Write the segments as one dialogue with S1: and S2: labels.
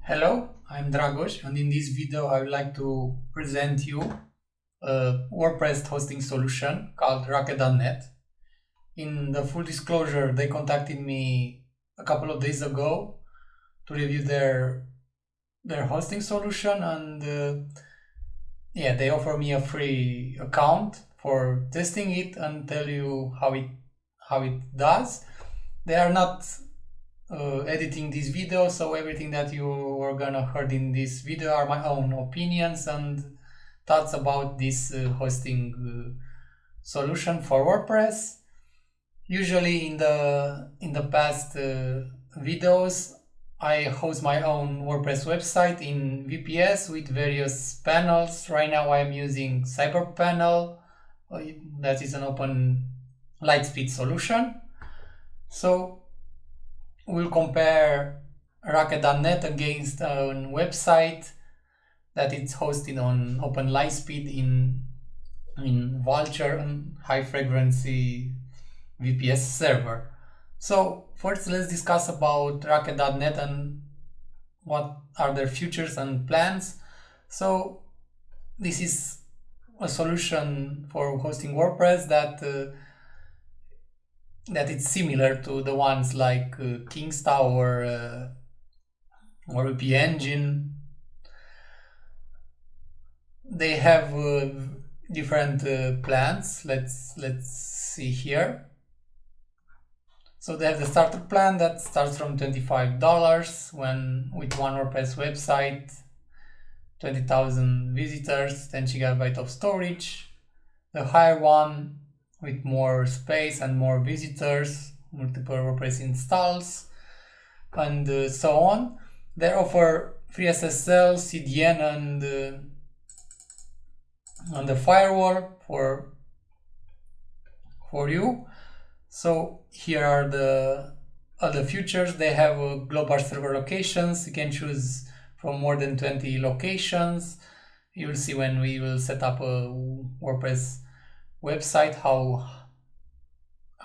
S1: Hello, I'm Dragos, and in this video I would like to present you a WordPress hosting solution called Rocket.net. In the full disclosure, they contacted me a couple of days ago to review their hosting solution, and they offer me a free account for testing it and tell you how it does. They are not editing this video, so everything that you are gonna heard in this video are my own opinions and thoughts about this hosting solution for WordPress. Usually in the past videos I host my own WordPress website in VPS with various panels. Right now I'm using Cyber Panel, that is an open Lightspeed solution. So we'll compare Rocket.net against a website that it's hosted on Open Lightspeed in Vultr and high frequency VPS server. So first let's discuss about Rocket.net and what are their features and plans. So this is a solution for hosting WordPress that it's similar to the ones like Kingsta or Php Engine. They have different plans. Let's see here. So they have the starter plan that starts from $25 with one WordPress website, 20,000 visitors, 10 GB of storage. The higher one with more space and more visitors, multiple WordPress installs, and so on. They offer free SSL, CDN, and the firewall for you. So here are the other features. They have global server locations. You can choose from more than 20 locations. You will see when we will set up a WordPress website how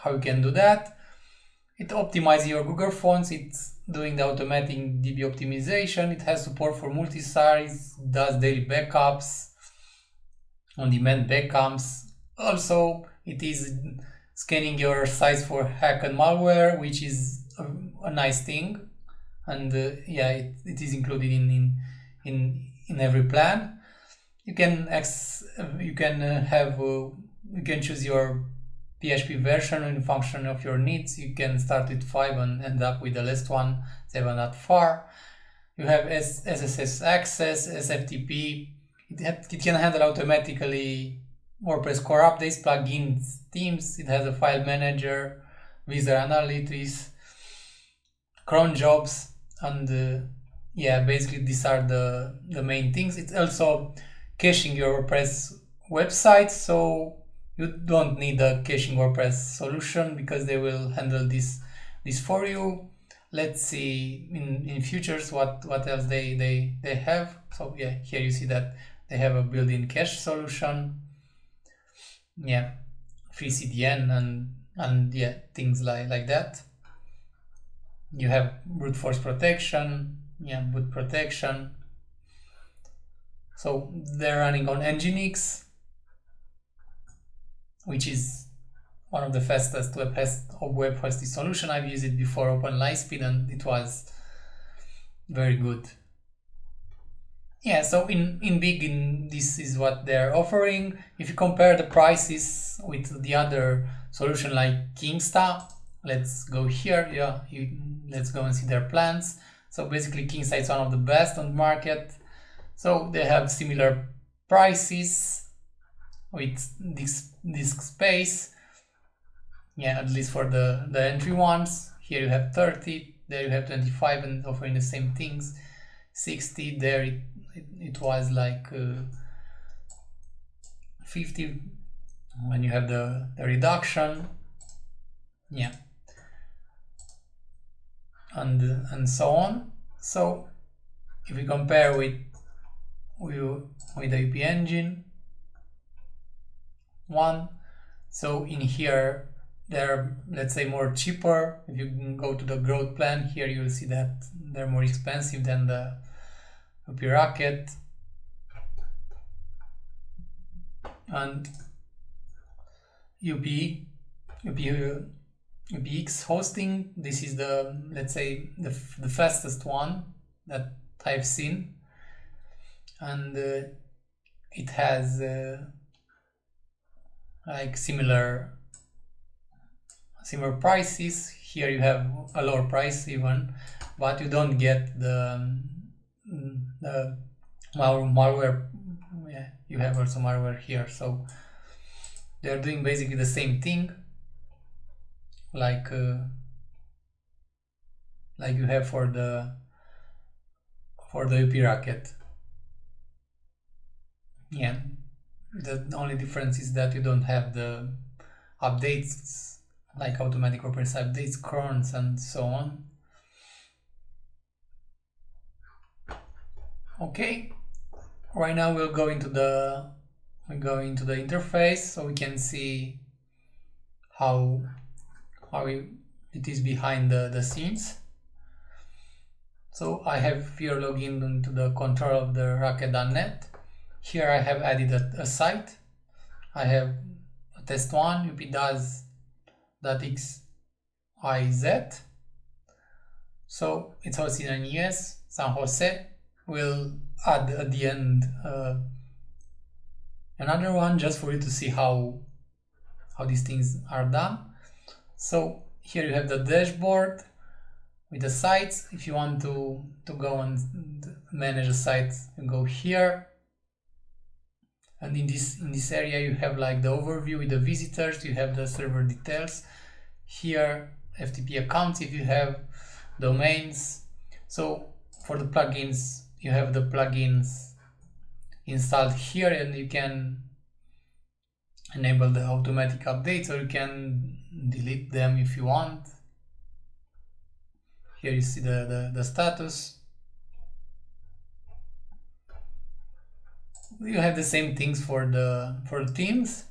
S1: you can do that. It optimizes your Google Fonts. It's doing the automatic DB optimization. It has support for multi-sites, does daily backups, on-demand backups. Also, it is scanning your sites for hack and malware, which is a nice thing, and it is included in every plan. You can choose your PHP version in function of your needs. You can start with 5 and end up with the last one, 7.4. You have SSS access, SFTP. It can handle automatically WordPress core updates, plugins, themes. It has a file manager, Visual Analytics, cron jobs, and basically these are the main things. It's also caching your WordPress website, so you don't need a caching WordPress solution because they will handle this for you. Let's see in features what else they have. So here you see that they have a built-in cache solution, free CDN and things like that. You have brute force protection, boot protection. So they're running on Nginx, which is one of the fastest web hosting solution. I've used it before, Open Lightspeed, and it was very good. So this is what they're offering. If you compare the prices with the other solution like Kingsta, let's go here. Let's go and see their plans. So basically Kingsta is one of the best on the market. So they have similar prices with disk space. At least for the entry ones. Here you have 30, there you have 25, and offering the same things. 60, there it was like 50 when you have the reduction, and so on. So if we compare with the Php Engine one, so in here they're, let's say, more cheaper. If you can go to the growth plan, here you'll see that they're more expensive than the WP Rocket. And UPX hosting, this is the, let's say, the fastest one that I've seen, and it has like similar prices. Here you have a lower price even, but you don't get the malware. Yeah, you have also malware here, so they're doing basically the same thing like you have for the UP Rocket. Yeah, the only difference is that you don't have the updates like automatic WordPress updates, crons, and so on. Okay, right now we'll go into the interface so we can see how it is behind the scenes. So I have here logged into the control of the Rocket.net. Here I have added a site. I have a test one, updoes.xyz. So it's hosted in US, San Jose. We'll add at the end another one just for you to see how these things are done. So here you have the dashboard with the sites. If you want to go and manage the sites, you go here. And in this area you have like the overview with the visitors, you have the server details. Here FTP accounts if you have, domains. So for the plugins, you have the plugins installed here, and you can enable the automatic updates, or you can delete them if you want. Here you see the status. You have the same things for the themes.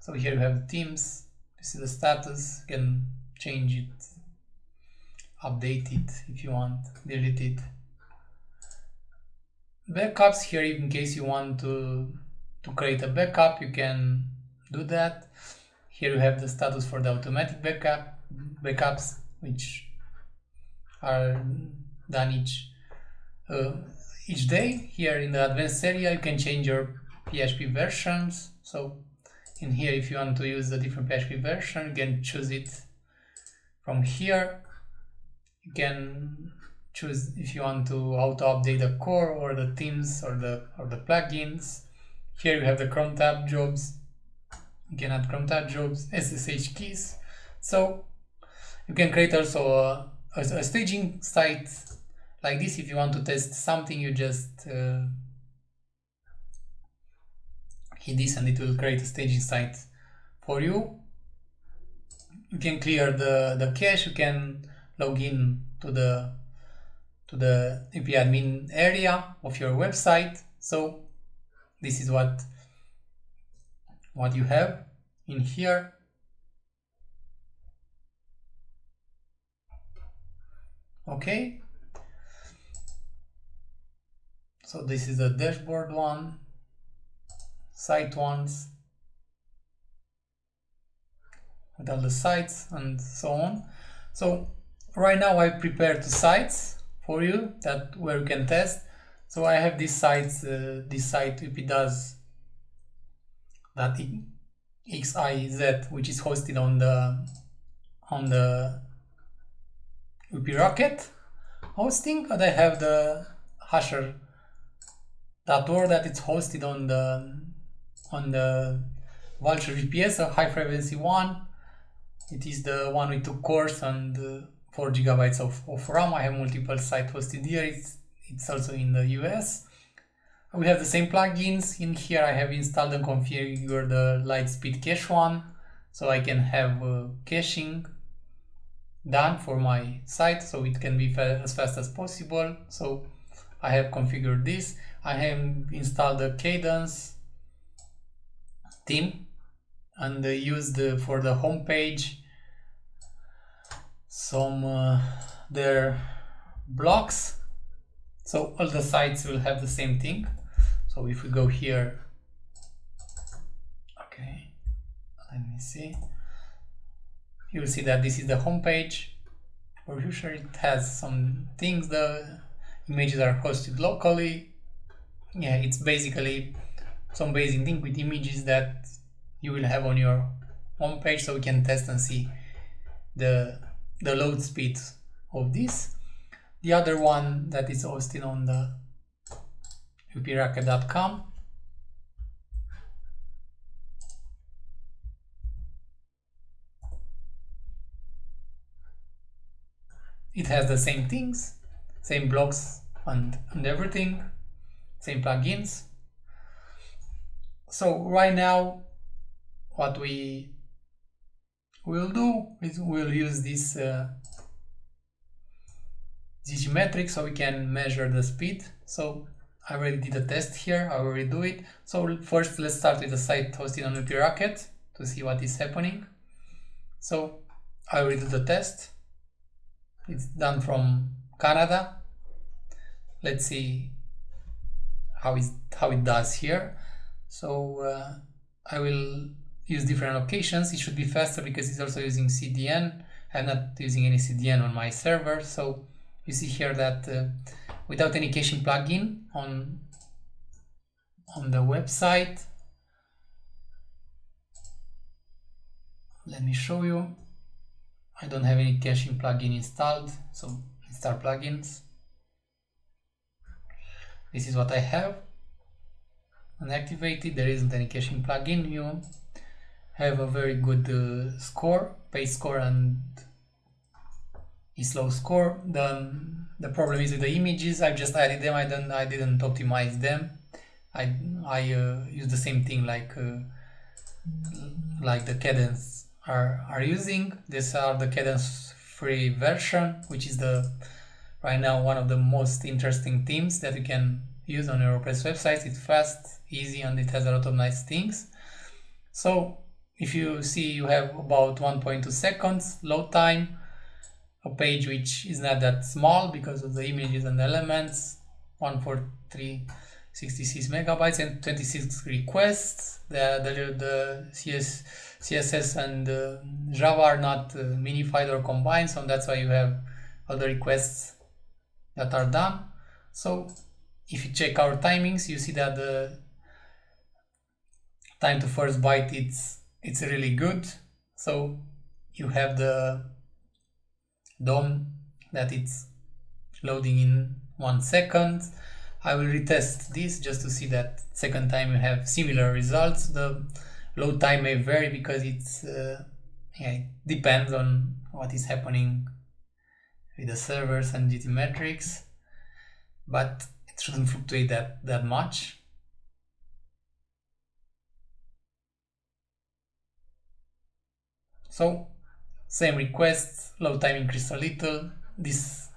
S1: So here you have the themes. You see the status. You can change it, update it if you want, delete it. Backups here, in case you want to create a backup, you can do that. Here you have the status for the automatic backups, which are done each day. Here in the advanced area you can change your PHP versions. So in here, if you want to use a different PHP version, you can choose it from here. You can choose if you want to auto update the core or the themes or the plugins. Here you have the cron tab jobs. You can add cron tab jobs, SSH keys. So you can create also a staging site like this. If you want to test something, you just hit this and it will create a staging site for you. You can clear the cache. You can log in to the IP admin area of your website. So this is what you have in here. Okay, so this is the dashboard one, site ones with all the sites and so on. So right now I prepared 2 sites for you where you can test. So I have this site updoes.xyz, which is hosted on the WP Rocket hosting, and I have the hasher.org that it's hosted on the Vulture VPS, a high frequency one. It is the one with 2 cores and 4 GB of RAM. I have multiple sites hosted here. It's also in the US. We have the same plugins. In here I have installed and configured the Lightspeed cache one, so I can have caching done for my site, so it can be as fast as possible. So I have configured this. I have installed the Cadence theme and used for the home page some their blocks. So all the sites will have the same thing. So if we go here, okay, let me see, you will see that this is the home page. For sure it has some things, the images are hosted locally. Yeah, it's basically some basic thing with images that you will have on your home page, so we can test and see the load speed of this. The other one that is hosted on the phpracket.com. It has the same things, same blocks and everything, same plugins. So right now what we will do is we'll use this metric so we can measure the speed. So I already did a test here, I will redo it. So first let's start with the site hosted on WP to see what is happening. So I will redo the test. It's done from Canada. Let's see how it does here. So I will use different locations. It should be faster because it's also using CDN. I'm not using any CDN on my server. So you see here that without any caching plugin on the website, let me show you. I don't have any caching plugin installed, so install plugins. This is what I have unactivated. There isn't any caching plugin. You have a very good score, page score, and slow score. The problem is with the images. I've just added them. I didn't optimize them. I use the same thing like the Cadence are using. These are the Cadence free version, which is right now one of the most interesting themes that you can use on your WordPress website. It's fast, easy, and it has a lot of nice things. So if you see, you have about 1.2 seconds load time, a page which is not that small because of the images and elements, 14366 megabytes and 26 requests. The CSS and Java are not minified or combined, so that's why you have all the requests that are done. So if you check our timings, you see that the time to first byte it's really good. So you have the DOM that it's loading in 1 second. I will retest this just to see that second time you have similar results. The load time may vary because it depends on what is happening with the servers and GT metrics, but it shouldn't fluctuate that much. So same requests, load time increased a little. This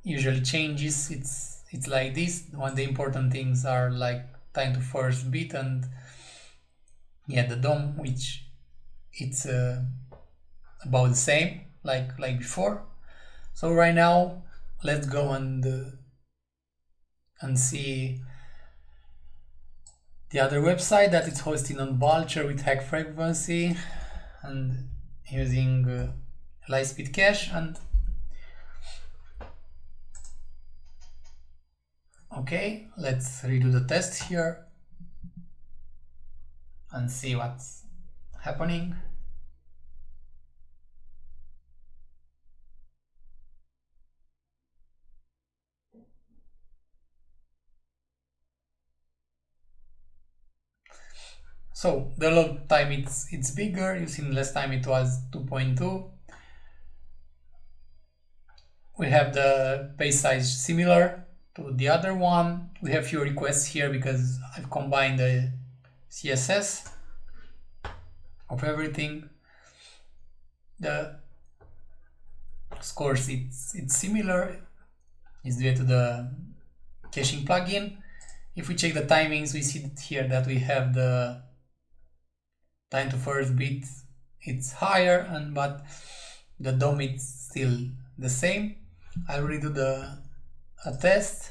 S1: usually changes. It's like this. One of the important things are like time to first bit and the DOM, which it's about the same like before. So right now let's go and see the other website that is hosting on Vultr with high frequency and using light speed cache. And okay, let's redo the test here and see what's happening. So the load time it's bigger. You see last time it was 2.2. We have the page size similar to the other one. We have few requests here because I've combined the CSS of everything. The scores it's similar. It's due to the caching plugin. If we check the timings, we see here that we have the time to first bit it's higher, but the DOM is still the same. I'll redo a test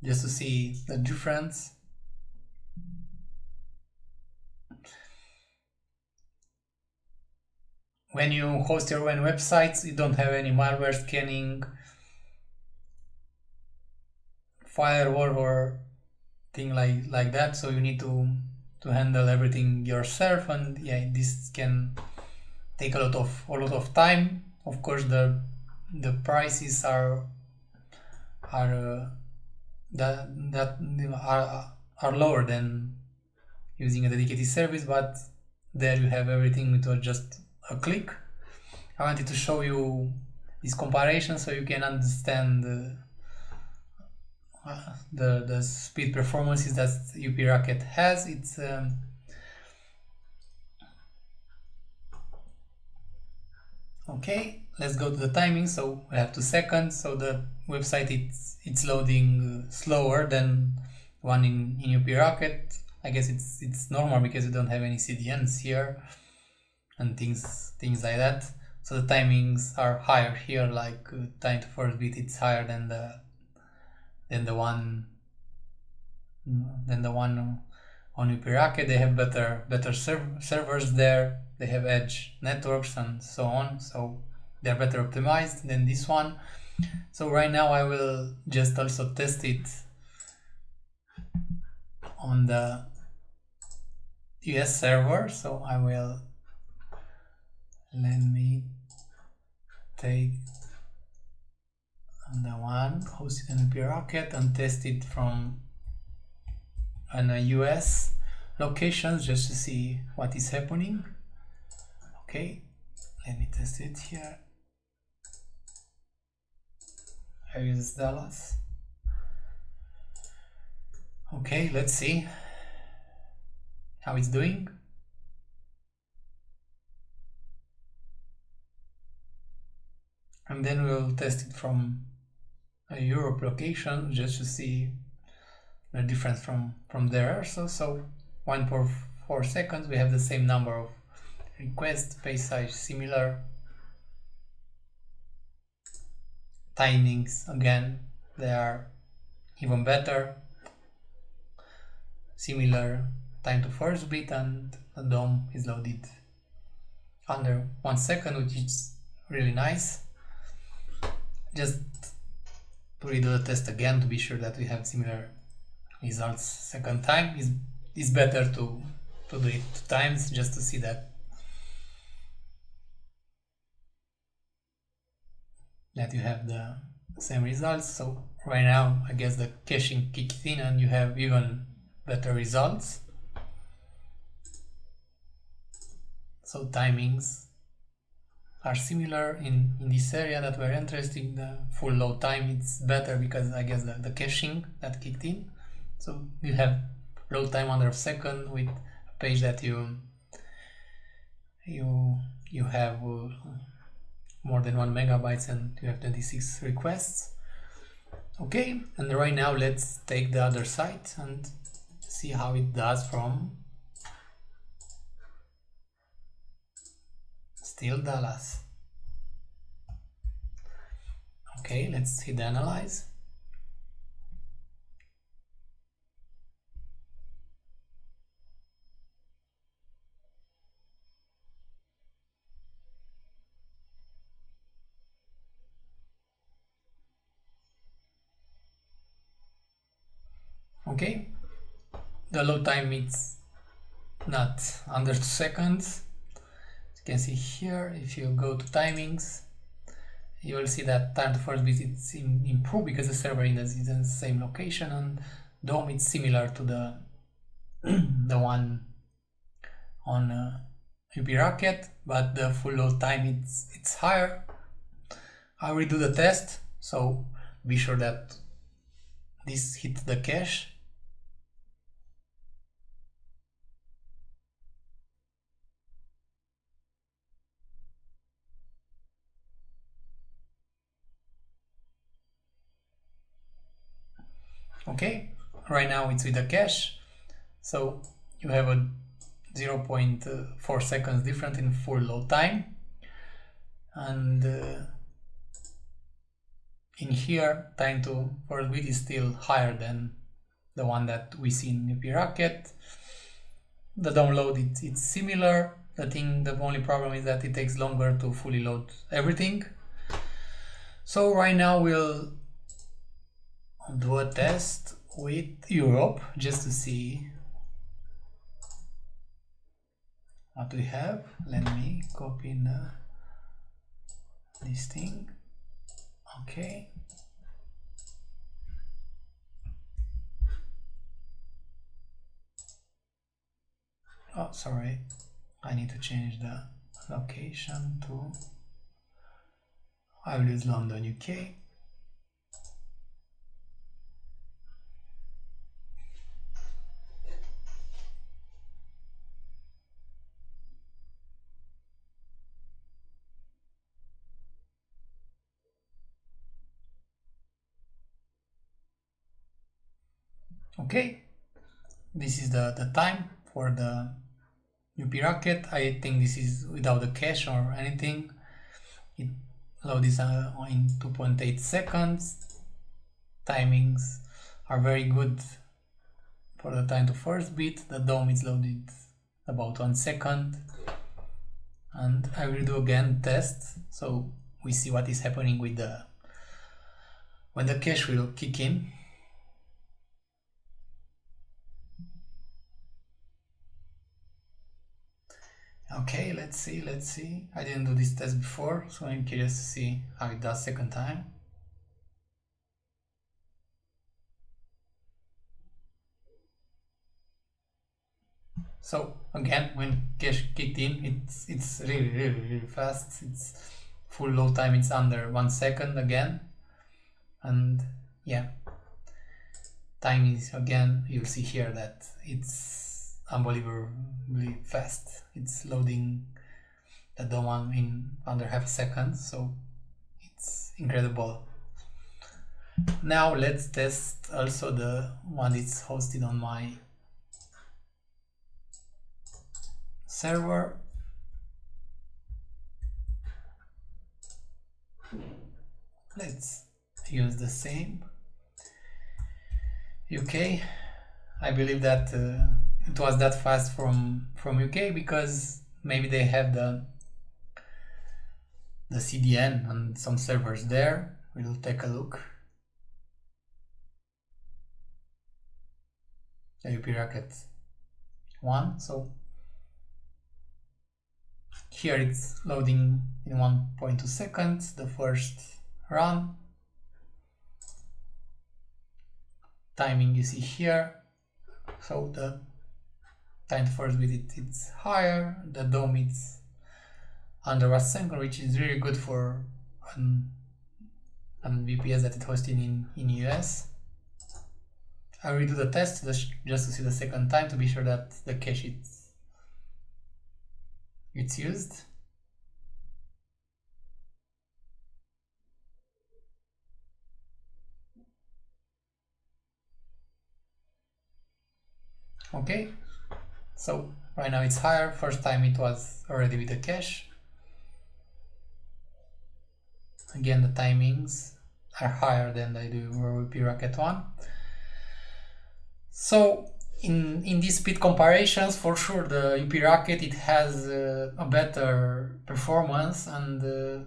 S1: just to see the difference. When you host your own websites, you don't have any malware scanning, firewall or thing like that, so you need to handle everything yourself, and yeah, this can take a lot of time. Of course, the prices are lower than using a dedicated service, but there you have everything with just a click. I wanted to show you this comparison so you can understand the speed performances that UP Rocket has. It's okay. Let's go to the timing. So we have 2 seconds. So the website it's loading slower than one in UP Rocket. I guess it's normal because we don't have any CDNs here and things like that. So the timings are higher here, like time to first bit it's higher than the one on UP Rocket. They have better servers there. They have edge networks and so on, so they're better optimized than this one. So right now I will just also test it on the US server. So I will, let me take the one hosted on UP Rocket and test it from an US locations just to see what is happening. Okay, let me test it here. I use Dallas. Okay, let's see how it's doing. And then we'll test it from a Europe location just to see the difference from there. So 1.4 seconds, we have the same number of requests, page size similar, timings again they are even better, similar time to first bit, and the DOM is loaded under 1 second, which is really nice. Just to redo the test again to be sure that we have similar results second time. It's better to do it 2 times just to see that you have the same results. So right now I guess the caching kicked in and you have even better results. So timings are similar in this area that we're interested in. The full load time it's better because I guess the caching that kicked in. So you have load time under a second with a page that you have more than 1 megabytes and you have 26 requests. Okay, and right now let's take the other site and see how it does from still Dallas. Okay, let's hit analyze. Okay, the load time is not under 2 seconds. As you can see here, if you go to timings, you will see that time to first bit it's improved because the server is in the same location, and DOM is similar to the the one on UP Rocket, but the full load time it's higher. I'll redo the test, so be sure that this hits the cache. Okay, right now it's with the cache, so you have a 0.4 seconds difference in full load time, and in here time to first bit is still higher than the one that we see in UP Rocket. The download it's similar. The only problem is that it takes longer to fully load everything. So right now we'll do a test with Europe just to see what we have. Let me copy this thing. Okay. Oh, sorry. I need to change the location to, I will use London, UK. Okay, this is the time for the UP Rocket. I think this is without the cache or anything. It loads in 2.8 seconds. Timings are very good for the time to first bit. The DOM is loaded about 1 second. And I will do again test, so we see what is happening with when the cache will kick in. Okay, let's see. I didn't do this test before, so I'm curious to see how it does second time. So again, when cache kicked in, it's really fast. It's full load time, it's under 1 second again. And yeah, time is again, you'll see here that it's unbelievably fast. It's loading the DOM in under half a second, so it's incredible. Now let's test also the one that's hosted on my server. Let's use the same UK. I believe that it was that fast from UK because maybe they have the CDN and some servers there. We'll take a look. The UP Rocket 1. So here it's loading in 1.2 seconds, the first run. Timing you see here. So the time to first bit it's higher. The DOM it's under 1 second, which is really good for an VPS that it's hosting in US. I will redo the test just to see the second time to be sure that the cache it's used. Okay, so right now it's higher. First time it was already with the cache. Again, the timings are higher than they do with Rocket 1. So in these speed comparisons, for sure the UP Rocket it has a better performance, and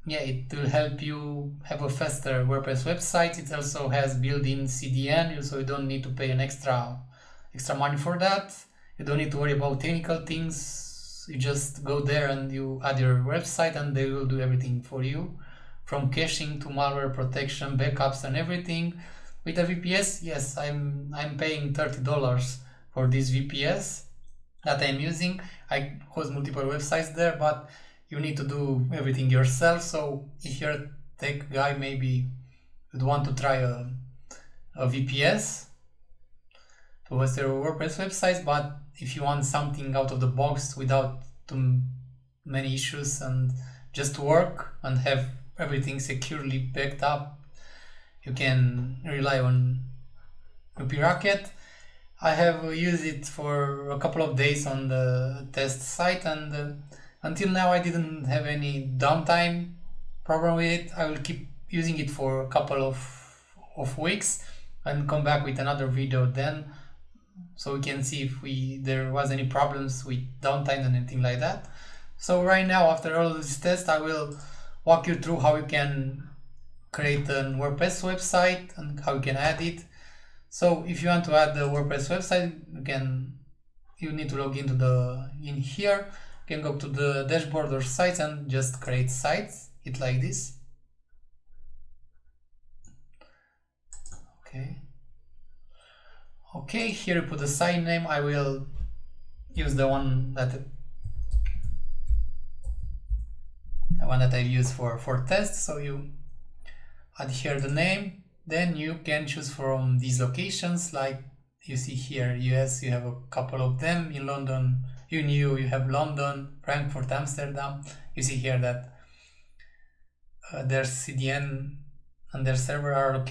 S1: yeah, it will help you have a faster WordPress website. It also has built-in CDN, so you don't need to pay an extra money for that. You don't need to worry about technical things. You just go there and you add your website and they will do everything for you, from caching to malware protection, backups and everything. With a VPS, yes, I'm paying $30 for this VPS that I'm using. I host multiple websites there, but you need to do everything yourself. So if you're a tech guy, maybe you'd want to try a VPS to host your WordPress websites. But if you want something out of the box without too many issues and just work and have everything securely backed up, you can rely on UP Rocket. I have used it for a couple of days on the test site, and until now I didn't have any downtime problem with it. I will keep using it for a couple of weeks and come back with another video then, so we can see if there was any problems with downtime and anything like that. So right now, after all this test, I will walk you through how you can create a WordPress website and how you can add it. So if you want to add the WordPress website, you need to log in here. You can go to the dashboard or sites and just create sites. Hit like this. Okay, here you put the site name. I will use the one that I use for tests. So you add here the name, then you can choose from these locations, like you see here, US, you have a couple of them. In London, you have London, Frankfurt, Amsterdam. You see here that their CDN and their server are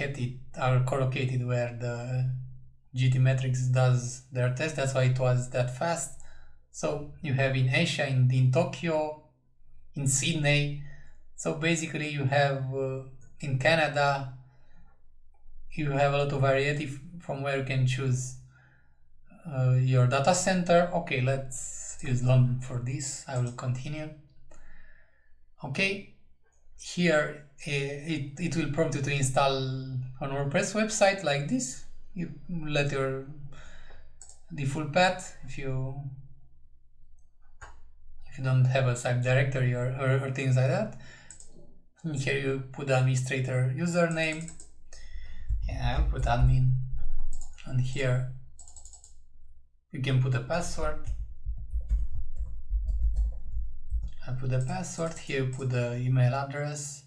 S1: co-located where the GTmetrix does their test. That's why it was that fast. So you have in Asia, in Tokyo, in Sydney. So basically you have in Canada, you have a lot of variety from where you can choose your data center. Okay, let's use London for this. I will continue. Okay, here it will prompt you to install an WordPress website like this. You let your default path if you don't have a site directory or things like that. And here you put the administrator username. Yeah, I'll put admin, and here you can put a password. I put the password. Here you put the email address.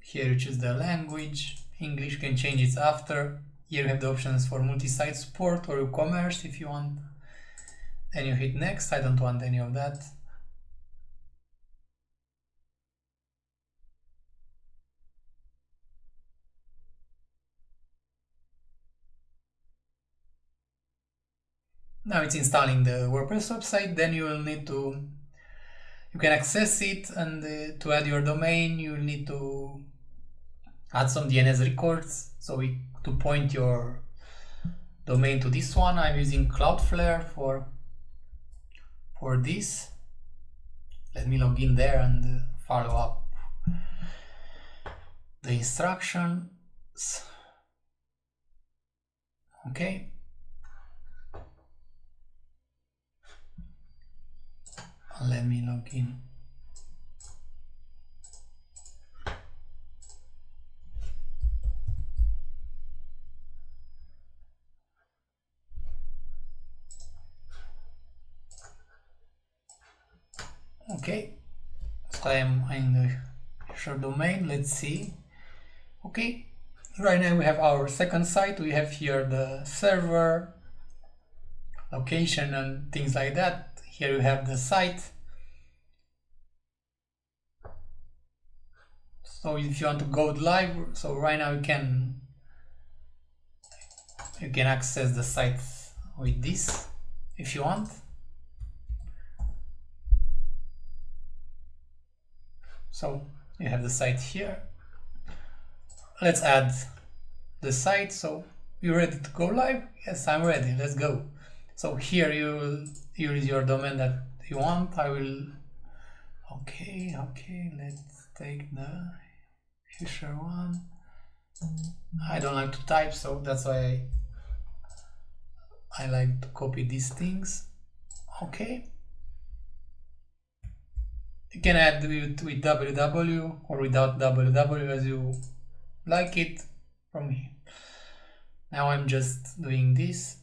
S1: Here you choose the language. English, you can change it after. Here you have the options for multi-site support or e-commerce if you want. Then you hit next. I don't want any of that. Now it's installing the WordPress website. Then you will need you can access it, and to add your domain, you will need to add some DNS records. So to point your domain to this one, I'm using Cloudflare for this. Let me log in there and follow up the instructions. Okay. Let me log in. Okay, so I am in the short domain. Let's see. Okay, right now we have our second site. We have here the server, location, and things like that. Here you have the site. So if you want to go live, so right now you can access the site with this if you want. So you have the site here. Let's add the site. So you ready to go live? Yes, I'm ready. Let's go. So here you will use your domain that you want. I will. Okay. Let's take the future one. I don't like to type, so that's why I like to copy these things. Okay. You can add it with www or without www as you like it from here. Now I'm just doing this.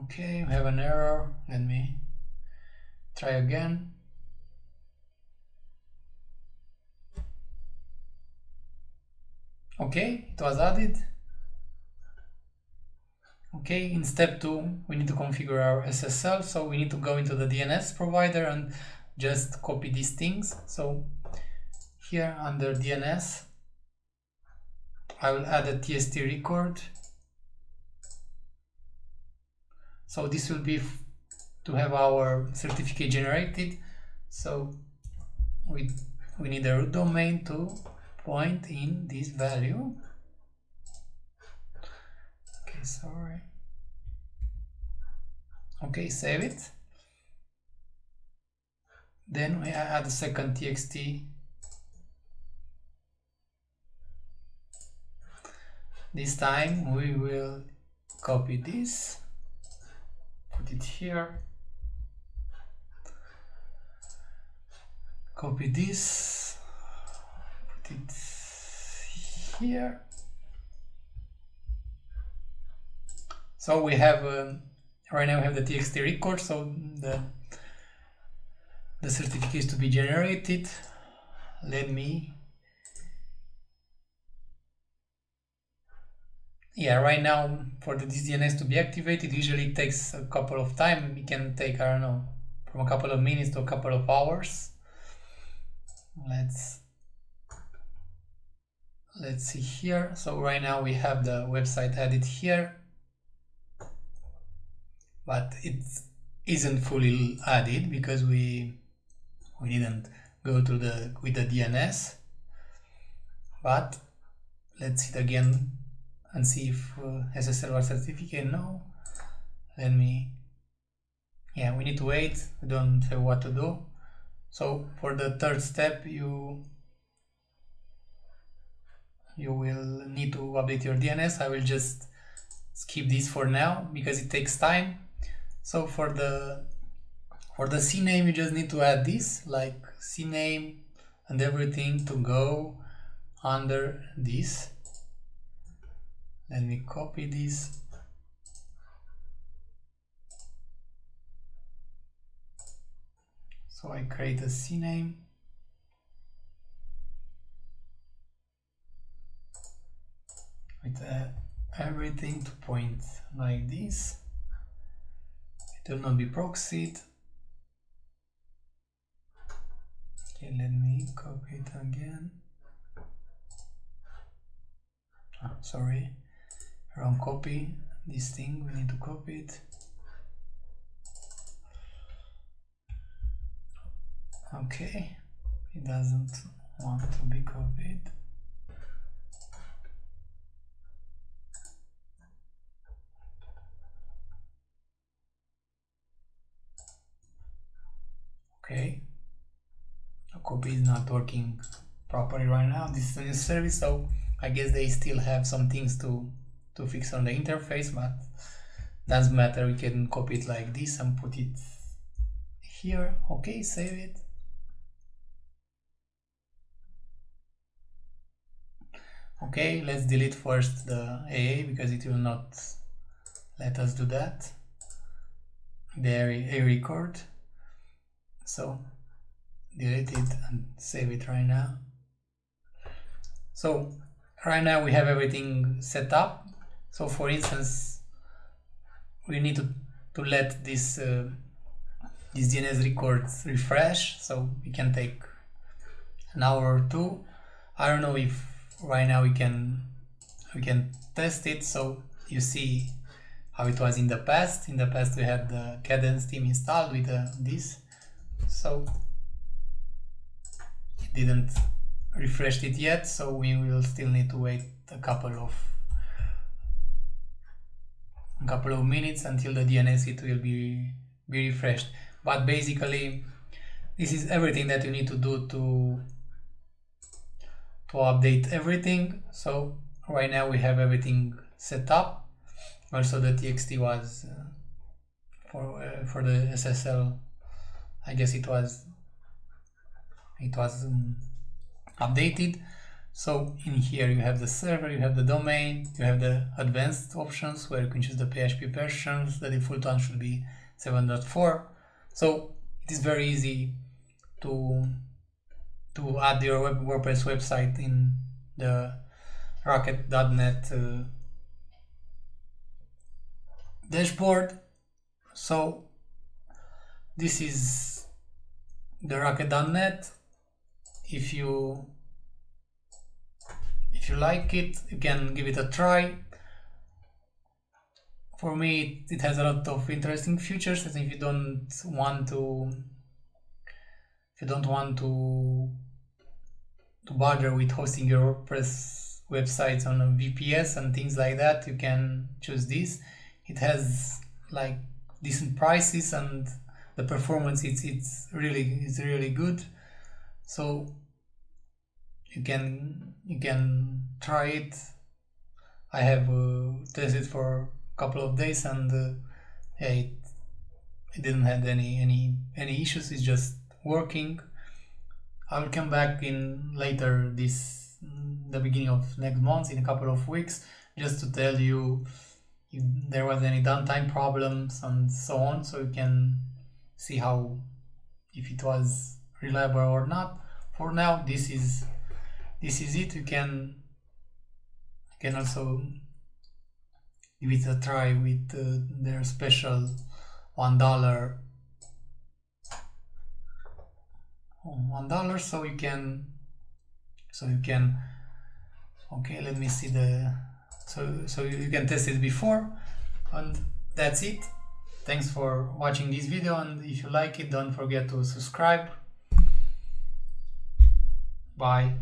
S1: Okay, we have an error. Let me try again. Okay, it was added. Okay, in step 2, we need to configure our SSL, so we need to go into the DNS provider and just copy these things. So here under DNS, I will add a TST record. So this will be to have our certificate generated. So we need a root domain to point in this value. Okay, sorry. Okay, save it. Then we add a second txt. This time we will copy this, put it here, copy this, put it here. So we have right now we have the txt record, so the certificate is to be generated. Let me, yeah, right now for the DNS to be activated, usually it takes a couple of time. It can take, I don't know, from a couple of minutes to a couple of hours. Let's see here. So right now we have the website added here, but it isn't fully added because we didn't go to with the DNS. But let's hit again and see if SSL was certificate. No. Let me, yeah, we need to wait. We don't have what to do. So for the third step, you will need to update your DNS. I will just skip this for now because it takes time. So for the CNAME, you just need to add this, like CNAME and everything to go under this. Let me copy this. So I create a CNAME. With everything to point like this. It will not be proxied. Okay, let me copy it again. Oh, sorry, wrong copy. This thing, we need to copy it. Okay, it doesn't want to be copied. Okay, the copy is not working properly right now. This is a new service, so I guess they still have some things to fix on the interface, but doesn't matter. We can copy it like this and put it here. Okay, save it. Okay, let's delete first the AA because it will not let us do that. The A record. So delete it and save it right now. So right now we have everything set up. So for instance, we need to let this DNS records refresh, so it can take an hour or two. I don't know if right now we can test it, so you see how it was in the past. In the past we had the Cadence theme installed with this, so it didn't refresh it yet, so we will still need to wait a couple of minutes until the DNS it will be refreshed. But basically this is everything that you need to do to update everything. So right now we have everything set up. Also the TXT was for the SSL, I guess it was updated. So in here you have the server, you have the domain, you have the advanced options where you can choose the PHP versions. The default one should be 7.4. So it is very easy to add your WordPress website in the Rocket.net dashboard. So this is the Rocket.net. If you If you like it, you can give it a try. For me, it has a lot of interesting features, and if you don't want to bother with hosting your WordPress websites on a VPS and things like that, you can choose this. It has like decent prices, and the performance it's really good. So you can try it. I have tested for a couple of days, and yeah, it didn't have any issues. It's just working. I will come back in later the beginning of next month, in a couple of weeks, just to tell you if there was any downtime problems and so on, so you can see if it was reliable or not. For now, this is it. You can also give it a try with their special $1, so you can okay, let me see so you can test it before, and that's it. Thanks for watching this video, and if you like it, don't forget to subscribe. Bye.